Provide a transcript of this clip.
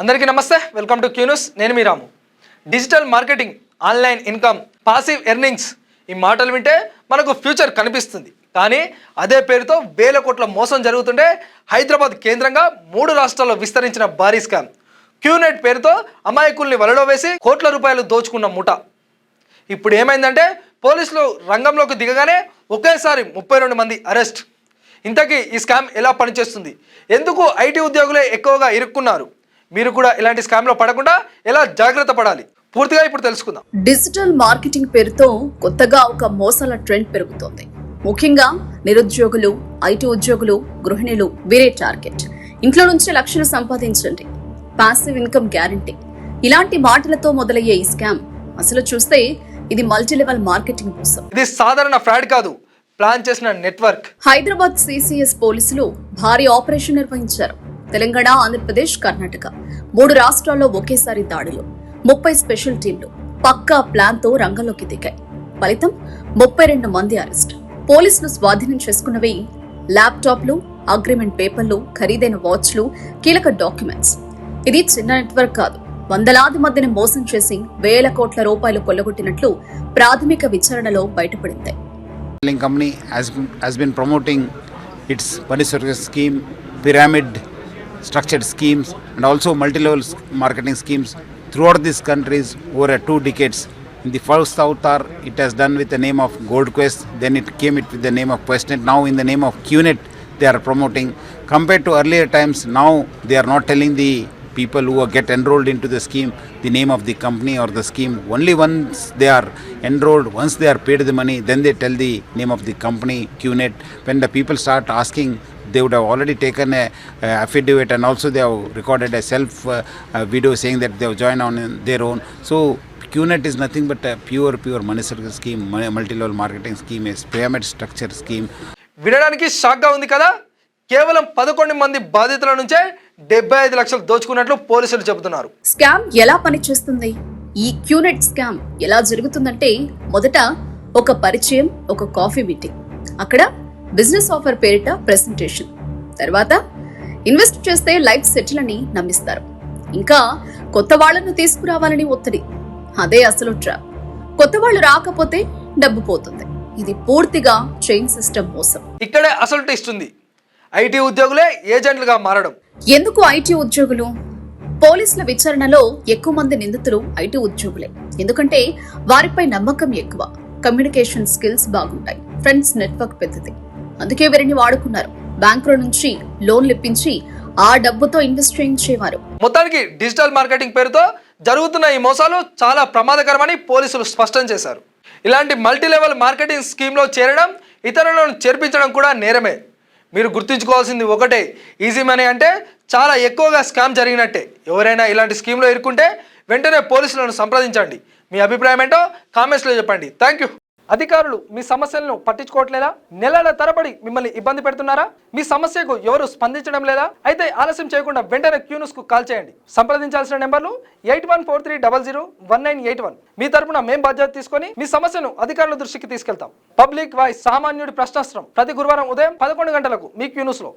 అందరికీ నమస్తే, welcome to Q news. నేను మీ Ramu. Digital marketing, online income, passive earnings, ఈ మాటలు వింటే మనకు ఫ్యూచర్ కనిపిస్తుంది. కానీ అదే పేరుతో వేల కోట్ల మోసం జరుగుతుంటే హైదరాబాద్ కేంద్రంగా 3 రాష్ట్రాల్లో విస్తరించిన భారీ స్కామ్ క్యూనెట్ పేరుతో అమాయకుల్ని వలలో వేసి కోట్ల రూపాయలు దోచుకున్న ముఠ. ఇప్పుడు ఏమైందంటే పోలీసులు రంగంలోకి దిగగానే ఒకేసారి 32 మంది అరెస్ట్. ఇంతకీ ఈ స్కామ్ ఎలా పనిచేస్తుంది, ఎందుకు ఐటీ ఉద్యోగులే ఎక్కువగా ఇరుక్కున్నారు, మీరు కూడా ఇలాంటి స్కామ్లో పడకుండా ఎలా జాగ్రత్త పడాలి, పూర్తిగా ఇప్పుడు తెలుసుకుందాం. డిజిటల్ మార్కెటింగ్ పేరుతో కొత్తగా ఒక మోసాల ట్రెండ్ పెరుగుతోంది. ముఖ్యంగా నిరుద్యోగులు, ఐటీ ఉద్యోగులు, గృహిణులు వీరే టార్గెట్. ఇంట్లో నుంచి లక్షలు సంపాదించండి, పాసివ్ ఇన్కమ్ గ్యారంటీ, ఇలాంటి మాటలతో మొదలయ్యే ఈ స్కామ్ అసలు చూస్తే ఇది మల్టీ లెవెల్ మార్కెటింగ్ మోసం. ఇది సాధారణ ఫ్రాడ్ కాదు, ప్లాన్ చేసిన నెట్వర్క్. హైదరాబాద్ సిసిఎస్ పోలీసులు భారీ ఆపరేషన్ నిర్వహించారు. తెలంగాణ, ఆంధ్రప్రదేశ్, కర్ణాటక 3 రాష్ట్రాల్లో ఒకేసారి దాడులు, 30 స్పెషల్ టీంలు పక్కా ప్లాన్ తో రంగంలోకి దిగాయి. ఫలితం 32 మంది అరెస్ట్. పోలీసులు స్వాధీనం చేసుకున్నవి ల్యాప్టాప్లు, అగ్రిమెంట్ పేపర్లు, ఖరీదైన వాచ్లు, కీలక డాక్యుమెంట్స్. ఇది చిన్న నెట్వర్క్ కాదు, వందలాది మందిని మోసం చేసి వేల కోట్ల రూపాయలు కొల్లగొట్టినట్లు ప్రాథమిక విచారణలో బయటపడింది. Company has been promoting its money service scheme, pyramid structured schemes, and also multi-level marketing schemes throughout these countries over 2 decades. In the first avatar, it has done with the name of Gold Quest, then it came with the name of Questnet. Now in the name of QNet, they are promoting. Compared to earlier times, now they are not telling the people who get enrolled into the scheme the name of the company or the scheme. Only once they are enrolled, once they are paid the money, then they tell the name of the company, QNet. When the people start asking, they would have already taken a affidavit, and also they have recorded a self video saying that they have joined on their own. So QNet is nothing but a pure money circle scheme, multi-level marketing scheme, a pyramid structure scheme. వినడానికి షాక్గా ఉంది కదా. కేవలం 11 మంది బాధితుల నుంచే 75 లక్షలు దోచుకున్నట్లు పోలీసులు చెబుతున్నారు. స్కామ్ ఎలా పనిచేస్తుంది? ఈ క్యూనెట్ స్కామ్ ఎలా జరుగుతుందంటే, మొదట ఒక పరిచయం, ఒక కాఫీ మీటింగ్, అక్కడ బిజినెస్ ఆఫర్ పేరిట ప్రెజెంటేషన్, తర్వాత ఇన్వెస్ట్ చేస్తే లైఫ్ సెటిల్ అని నమ్మిస్తారు. ఇంకా కొత్త వాళ్లను తీసుకురావాలని ఒత్తిడి. అదే అసలు ట్రాప్. కొత్త వాళ్ళు రాకపోతే డబ్బు పోతుంది. ఇది పూర్తిగా చైన్ సిస్టమ్ మోసం. ఇక్కడే అసలు ట్విస్ట్ ఉంది. ఐటీ ఉద్యోగులే ఏజెంట్లుగా మారడం. ఎందుకు ఐటీ ఉద్యోగులు? పోలీసుల విచారణలో ఎక్కువ మంది నిందితులు ఐటీ ఉద్యోగులే. ఎందుకంటే వారిపై నమ్మకం ఎక్కువ, కమ్యూనికేషన్ స్కిల్స్ బాగుంటాయి, ఫ్రెండ్స్ నెట్వర్క్ పెద్దది. అందుకే వీరిని వాడుకున్నారు. బ్యాంకుల నుంచి లోన్లు ఇప్పించి ఆ డబ్బుతో ఇన్వెస్ట్ చేయించేవారు. మొత్తానికి డిజిటల్ మార్కెటింగ్ పేరుతో జరుగుతున్న ఈ మోసాలు చాలా ప్రమాదకరమని పోలీసులు స్పష్టం చేశారు. ఇలాంటి మల్టీ లెవెల్ మార్కెటింగ్ స్కీమ్లో చేరడం, ఇతరులను చేర్పించడం కూడా నేరమే. మీరు గుర్తుంచుకోవాల్సింది ఒకటే, ఈజీ మనీ అంటే చాలా ఎక్కువగా స్కామ్ జరిగినట్టే. ఎవరైనా ఇలాంటి స్కీమ్లో ఇరుక్కుంటే వెంటనే పోలీసులను సంప్రదించండి. మీ అభిప్రాయం ఏంటో కామెంట్స్లో చెప్పండి. Thank you. అధికారులు మీ సమస్యలను పట్టించుకోవట్లేదా? నెలల తరబడి మిమ్మల్ని ఇబ్బంది పెడుతున్నారా? మీ సమస్యకు ఎవరు స్పందించడం లేదా? అయితే ఆలస్యం చేయకుండా వెంటనే క్యూ న్యూస్కు కాల్ చేయండి. సంప్రదించాల్సిన నెంబర్లు 8143001981. మీ తరపున మేము బాధ్యత తీసుకొని మీ సమస్యను అధికారుల దృష్టికి తీసుకెళ్తాం. పబ్లిక్ వాయిస్, సామాన్యుడి ప్రశ్నాస్త్రం, ప్రతి గురువారం ఉదయం 11 గంటలకు మీ క్యూ న్యూస్లో.